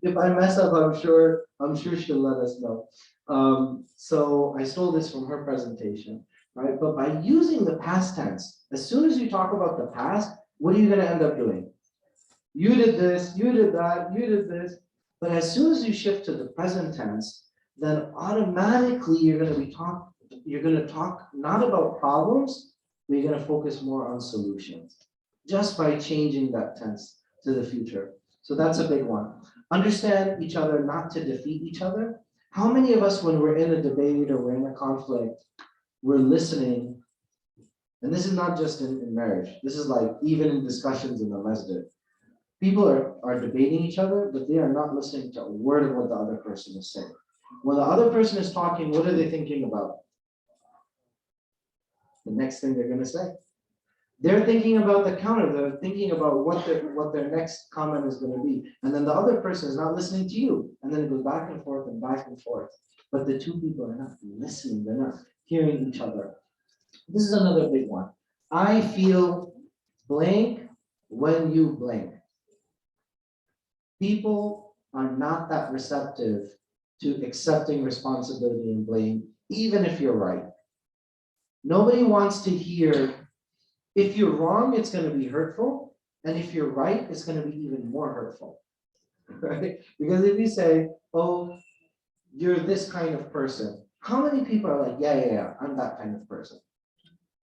If I mess up, I'm sure she'll let us know. So I stole this from her presentation, right? But by using the past tense, as soon as you talk about the past, what are you going to end up doing? You did this, you did that, you did this. But as soon as you shift to the present tense, then automatically you're going to talk not about problems, but you're going to focus more on solutions just by changing that tense to the future. So that's a big one. Understand each other, not to defeat each other. How many of us, when we're in a debate or we're in a conflict, we're listening? And this is not just in marriage. This is like even in discussions in the masjid. People are debating each other, but they are not listening to a word of what the other person is saying. When the other person is talking, what are they thinking about? The next thing they're going to say. They're thinking about the counter. They're thinking about what their next comment is going to be. And then the other person is not listening to you. And then it goes back and forth and back and forth. But the two people are not listening. They're not hearing each other. This is another big one. I feel blank when you blank. People are not that receptive to accepting responsibility and blame, even if you're right. Nobody wants to hear, if you're wrong, it's going to be hurtful. And if you're right, it's going to be even more hurtful. Right? Because if you say, oh, you're this kind of person, how many people are like, yeah, I'm that kind of person?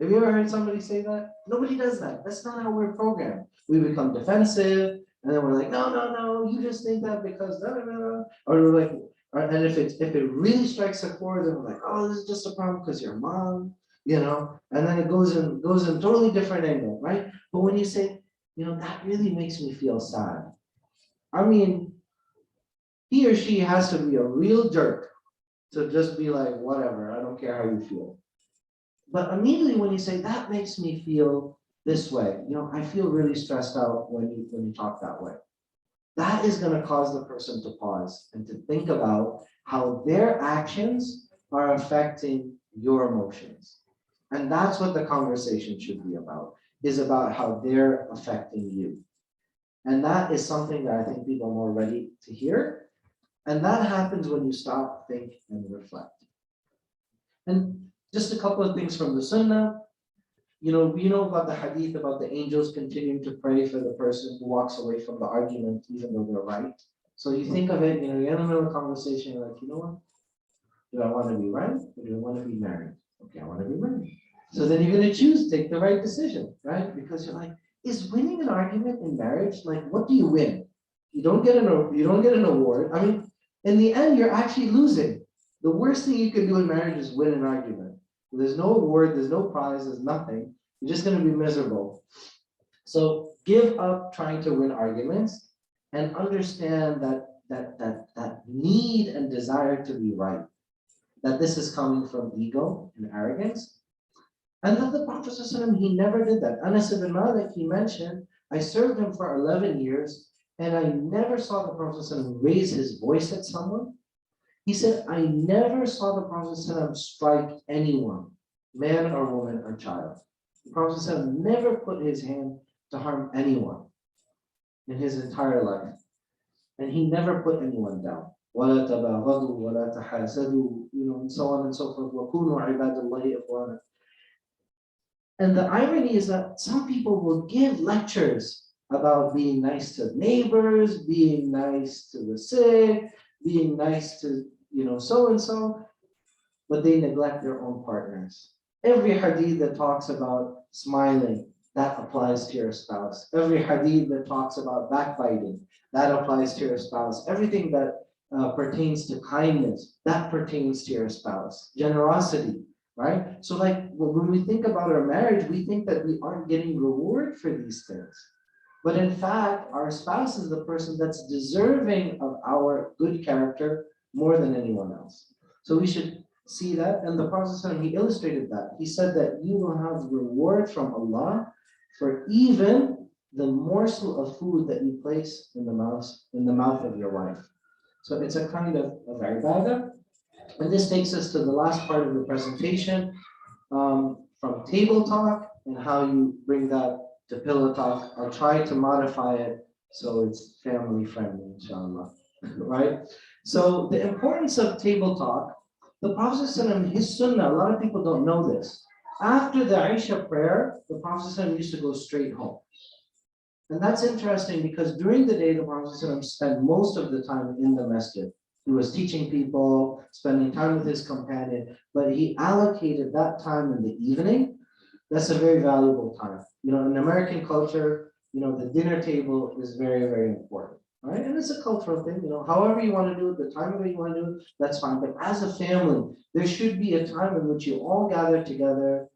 Have you ever heard somebody say that? Nobody does that. That's not how we're programmed. We become defensive, and then we're like, no, you just think that because da, da, da. Or we're like, and if it really strikes a chord, then we're like, oh, this is just a problem because your mom, and then it goes in totally different angle, right? But when you say, that really makes me feel sad. I mean, he or she has to be a real jerk to just be like, whatever, I don't care how you feel. But immediately when you say, that makes me feel this way, I feel really stressed out when you talk that way. That is going to cause the person to pause and to think about how their actions are affecting your emotions. And that's what the conversation should be about, is about how they're affecting you. And that is something that I think people are more ready to hear. And that happens when you stop, think, and reflect. And just a couple of things from the Sunnah. We know about the hadith about the angels continuing to pray for the person who walks away from the argument, even though they're right. So you think of it, you're in the middle of a conversation, you're like, you know what? Do I want to be right or do I want to be married? Okay, I want to be married. So then you're going to choose, take the right decision, right? Because you're like, is winning an argument in marriage, like, what do you win? You don't get an award. I mean, in the end, you're actually losing. The worst thing you can do in marriage is win an argument. There's no award, there's no prize, there's nothing. You're just going to be miserable. So give up trying to win arguments and understand that need and desire to be right. That this is coming from ego and arrogance. And that the Prophet ﷺ, he never did that. Anas ibn Malik, he mentioned, I served him for 11 years and I never saw the Prophet ﷺ raise his voice at someone. He said, I never saw the Prophet ﷺ strike anyone, man or woman or child. The Prophet ﷺ never put his hand to harm anyone in his entire life. And he never put anyone down. وَلَا تَبَاغَضُوا وَلَا تَحَاسَدُوا, and so on and so forth. وَكُونُوا عِبَادَ اللَّهِ إِخْوَانًا. And the irony is that some people will give lectures about being nice to neighbors, being nice to the sick, being nice to, so and so, but they neglect their own partners. Every hadith that talks about smiling, that applies to your spouse. Every hadith that talks about backbiting, that applies to your spouse. Everything that pertains to kindness, that pertains to your spouse. Generosity, right? So like when we think about our marriage, we think that we aren't getting reward for these things. But in fact, our spouse is the person that's deserving of our good character more than anyone else. So we should see that. And the Prophet, he illustrated that. He said that you will have reward from Allah for even the morsel of food that you place in the mouth of your wife. So it's a kind of ibadah. And this takes us to the last part of the presentation, from table talk and how you bring that to pillow talk. I'll try to modify it so it's family friendly, inshallah, right? So the importance of table talk, the Prophet ﷺ, his sunnah, a lot of people don't know this. After the Isha prayer, the Prophet ﷺ used to go straight home. And that's interesting because during the day, the Prophet ﷺ spent most of the time in the masjid. He was teaching people, spending time with his companion, but he allocated that time in the evening. That's a very valuable time. In American culture, the dinner table is very, very important, right? And it's a cultural thing, however you want to do it, the time of it you want to do it, that's fine. But as a family, there should be a time in which you all gather together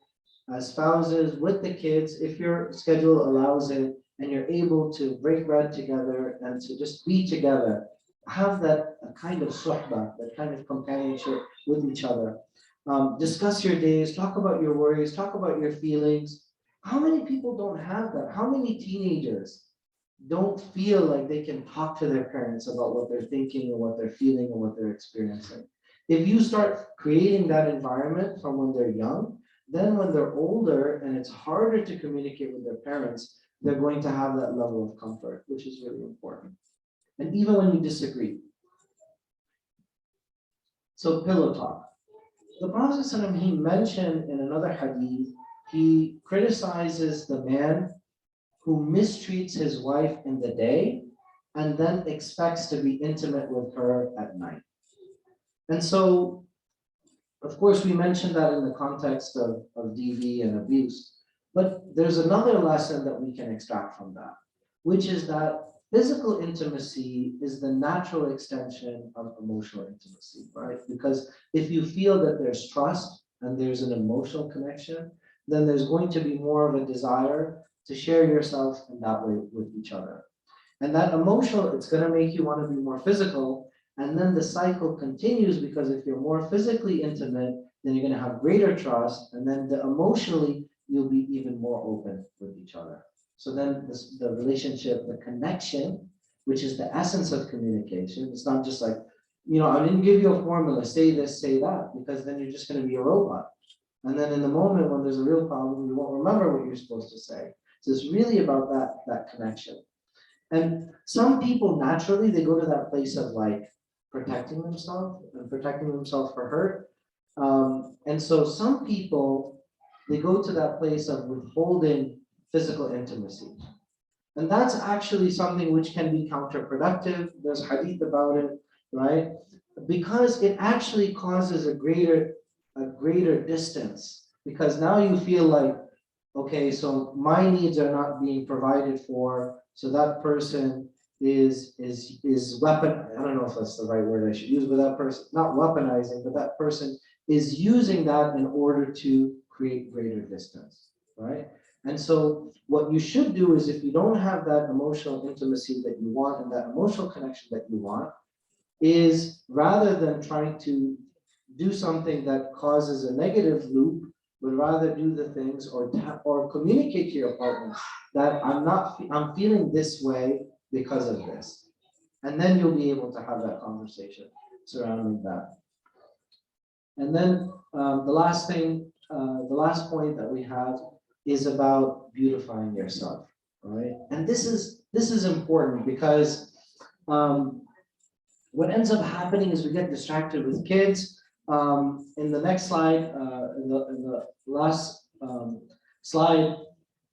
as spouses with the kids, if your schedule allows it, and you're able to break bread together and to just be together, have that kind of suhbah, that kind of companionship with each other. Discuss your days, talk about your worries, talk about your feelings. How many people don't have that? How many teenagers don't feel like they can talk to their parents about what they're thinking or what they're feeling or what they're experiencing? If you start creating that environment from when they're young, then when they're older and it's harder to communicate with their parents, they're going to have that level of comfort, which is really important. And even when you disagree. So pillow talk. The Prophet ﷺ, he mentioned in another hadith, he criticizes the man who mistreats his wife in the day and then expects to be intimate with her at night. And so, of course, we mentioned that in the context of DV and abuse, but there's another lesson that we can extract from that, which is that physical intimacy is the natural extension of emotional intimacy, right? Because if you feel that there's trust and there's an emotional connection, then there's going to be more of a desire to share yourself in that way with each other. And that emotional, it's going to make you want to be more physical. And then the cycle continues because if you're more physically intimate, then you're going to have greater trust. And then emotionally, you'll be even more open with each other. So then the relationship, the connection, which is the essence of communication, it's not just like, I didn't give you a formula, say this, say that, because then you're just going to be a robot. And then in the moment when there's a real problem, you won't remember what you're supposed to say. So it's really about that connection. And some people naturally, they go to that place of like, protecting themselves and protecting themselves for hurt. And so some people, they go to that place of withholding physical intimacy. And that's actually something which can be counterproductive. There's hadith about it, right? Because it actually causes a greater distance. Because now you feel like, okay, so my needs are not being provided for, so that person is weapon. I don't know if that's the right word I should use, but that person, not weaponizing, but that person is using that in order to create greater distance, right? And so what you should do is, if you don't have that emotional intimacy that you want and that emotional connection that you want, is rather than trying to do something that causes a negative loop, but rather do the things or communicate to your partner that I'm feeling this way because of this. And then you'll be able to have that conversation surrounding that. And then the last point that we have is about beautifying yourself, all right? And this is important because what ends up happening is we get distracted with kids. In the next slide, in the last slide,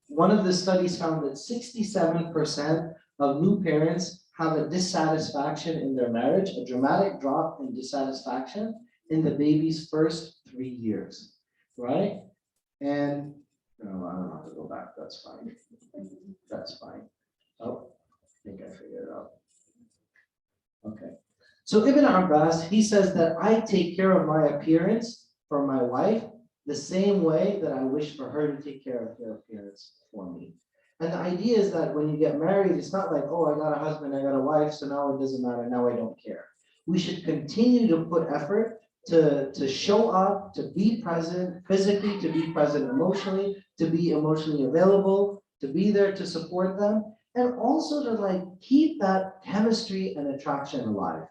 one of the studies found that 67% of new parents have a dissatisfaction in their marriage, a dramatic drop in dissatisfaction in the baby's first 3 years, right? And no, I don't have to go back. That's fine. That's fine. Oh, I think I figured it out. Okay. So Ibn Abbas, he says that I take care of my appearance for my wife the same way that I wish for her to take care of her appearance for me. And the idea is that when you get married, it's not like, oh, I got a husband, I got a wife, so now it doesn't matter, now I don't care. We should continue to put effort to show up, to be present physically, to be present emotionally, to be emotionally available, to be there to support them, and also to like keep that chemistry and attraction alive.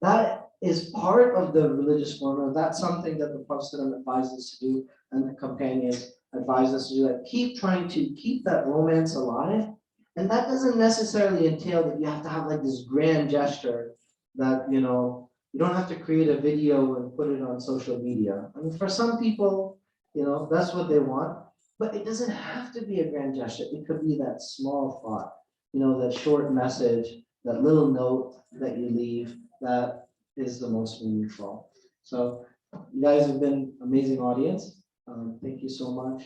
That is part of the religious formula. That's something that the Prophet advised us to do, and the companions advised us to do, that keep trying to keep that romance alive. And that doesn't necessarily entail that you have to have like this grand gesture that, you know, you don't have to create a video and put it on social media. I mean, for some people, you know, that's what they want, but it doesn't have to be a grand gesture. It could be that small thought, you know, that short message, that little note that you leave, that is the most meaningful. So you guys have been amazing audience. Thank you so much.